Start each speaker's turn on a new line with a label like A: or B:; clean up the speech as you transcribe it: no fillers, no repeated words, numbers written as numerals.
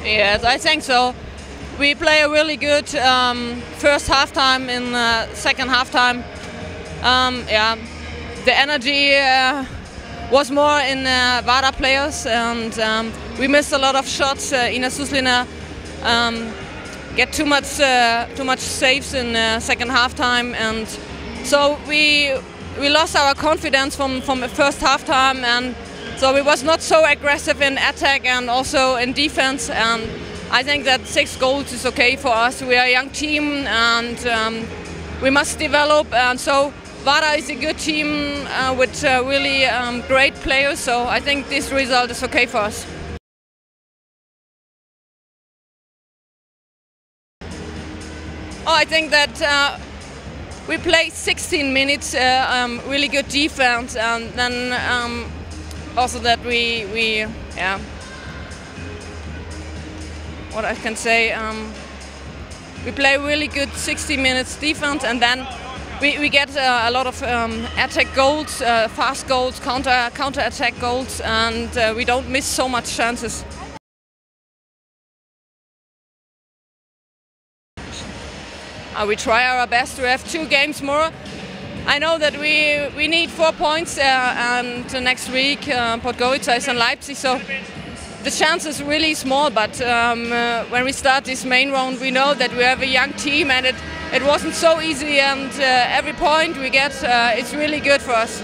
A: Yes, I think so. We play a really good first halftime. In second halftime, yeah, the energy was more in Vardar players, and we missed a lot of shots. Ina Suslina get too much saves in second halftime, and so we lost our confidence from the first halftime, and so we was not so aggressive in attack and also in defense. And I think that 6 goals is okay for us. We are a young team, and we must develop. And so Vardar is a good team with really great players. So I think this result is okay for us. Oh, I think that we played 16 minutes, really good defense, and then also that we yeah. What I can say, we play really good 60 minutes defense, and then we get a lot of attack goals, fast goals, counter attack goals, and we don't miss so much chances. We try our best. We have 2 games more. I know that we need 4 points, and next week Podgorica is in Leipzig, so the chance is really small. But when we start this main round, we know that we have a young team, and it wasn't so easy. And every point we get, it's really good for us.